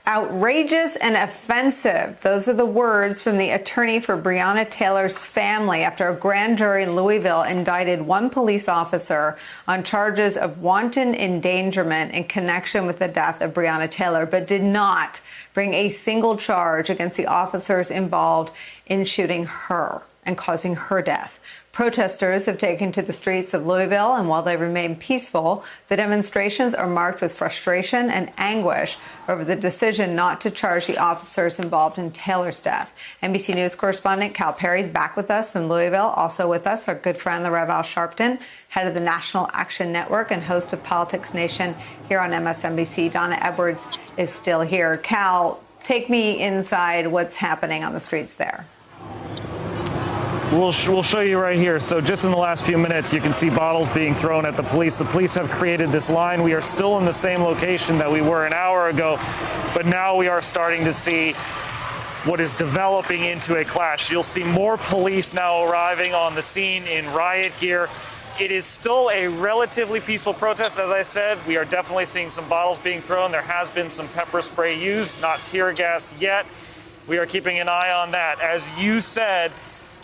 Outrageous and offensive. Those are the words from the attorney for Breonna Taylor's family after a grand jury in Louisville indicted one police officer on charges of wanton endangerment in connection with the death of Breonna Taylor, but did not bring a single charge against the officers involved in shooting her and causing her death. Protesters have taken to the streets of Louisville, and while they remain peaceful, the demonstrations are marked with frustration and anguish over the decision not to charge the officers involved in Taylor's death. NBC News correspondent Cal Perry's back with us from Louisville. Also with us, our good friend, the Rev Al Sharpton, head of the National Action Network and host of Politics Nation here on MSNBC. Donna Edwards is still here. Cal, take me inside what's happening on the streets there. We'll show you right here. So just in the last few minutes, you can see bottles being thrown at the police. The police have created this line. We are still in the same location that we were an hour ago, but now we are starting to see what is developing into a clash. You'll see more police now arriving on the scene in riot gear. It is still a relatively peaceful protest, as I said. We are definitely seeing some bottles being thrown. There has been some pepper spray used, not tear gas yet. We are keeping an eye on that. As you said,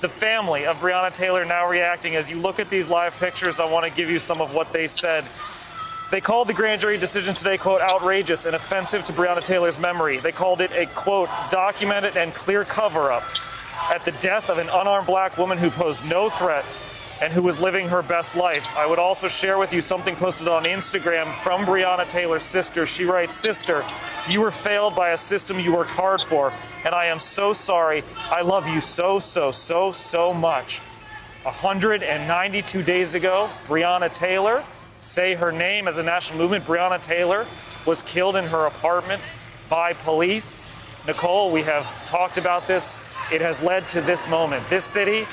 the family of Breonna Taylor now reacting. As you look at these live pictures, I want to give you some of what they said. They called the grand jury decision today, quote, outrageous and offensive to Breonna Taylor's memory. They called it a, quote, documented and clear cover-up at the death of an unarmed black woman who posed no threat and who was living her best life. I would also share with you something posted on Instagram from Breonna Taylor's sister. She writes, "Sister, you were failed by a system you worked hard for, and I am so sorry. I love you so much." 192 days ago, Breonna Taylor, say her name as a national movement, Breonna Taylor was killed in her apartment by police. Nicole, we have talked about this. It has led to this moment. This city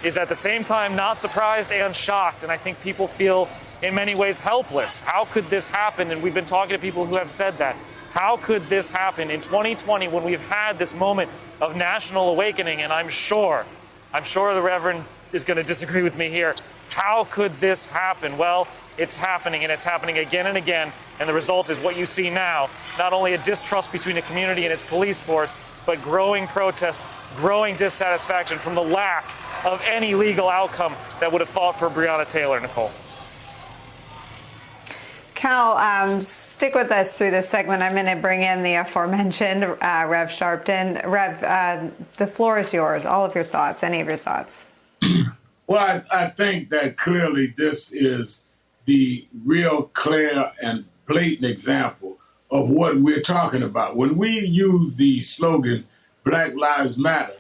is at the same time not surprised and shocked, and I think people feel in many ways helpless. How could this happen? And we've been talking to people who have said that. How could this happen in 2020 when we've had this moment of national awakening? And I'm sure the Reverend is going to disagree with me here. How could this happen? Well, it's happening, and it's happening again and again, and the result is what you see now. Not only a distrust between the community and its police force, but growing protest, growing dissatisfaction from the lack of any legal outcome that would have fought for Breonna Taylor, Nicole. Cal, stick with us through this segment. I'm going to bring in the aforementioned Rev Sharpton. Rev, the floor is yours. All of your thoughts, any of your thoughts. Well, I think that clearly this is the real clear and blatant example of what we're talking about. When we use the slogan, Black Lives Matter,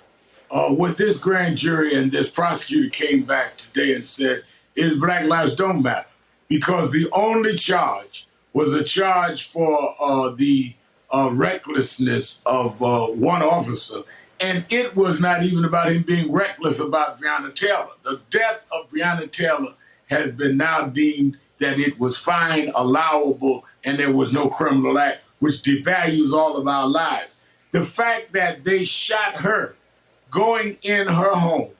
what this grand jury and this prosecutor came back today and said is Black lives don't matter, because the only charge was a charge for the recklessness of one officer. And it was not even about him being reckless about Breonna Taylor. The death of Breonna Taylor has been now deemed that it was fine, allowable, and there was no criminal act, which devalues all of our lives. The fact that they shot her going in her home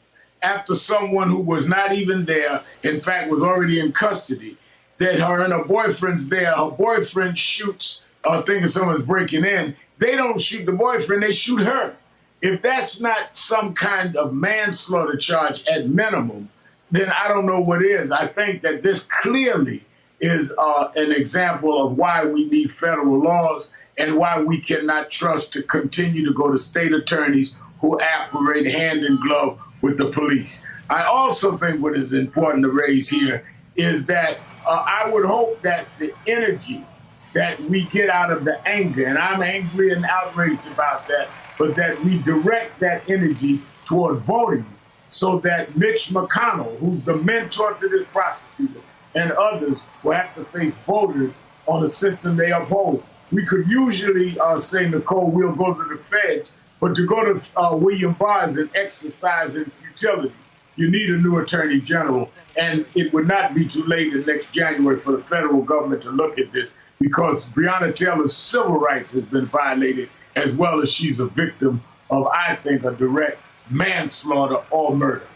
after someone who was not even there, in fact, was already in custody, that her and her boyfriend's there, her boyfriend shoots, thinking someone's breaking in. They don't shoot the boyfriend, they shoot her. If that's not some kind of manslaughter charge at minimum, then I don't know what is. I think that this clearly is an example of why we need federal laws and why we cannot trust to continue to go to state attorneys who operate hand in glove with the police. I also think what is important to raise here is that I would hope that the energy that we get out of the anger, and I'm angry and outraged about that, but that we direct that energy toward voting so that Mitch McConnell, who's the mentor to this prosecutor, and others will have to face voters on a system they uphold. We could usually say, Nicole, we'll go to the feds, but to go to William Barr is an exercise in futility. You need a new attorney general, and it would not be too late in next January for the federal government to look at this, because Breonna Taylor's civil rights has been violated, as well as she's a victim of, I think, a direct manslaughter or murder.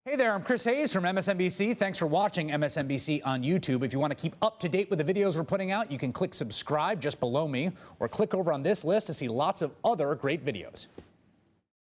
Hey there, I'm Chris Hayes from MSNBC. Thanks for watching MSNBC on YouTube. If you want to keep up to date with the videos we're putting out, you can click subscribe just below me or click over on this list to see lots of other great videos.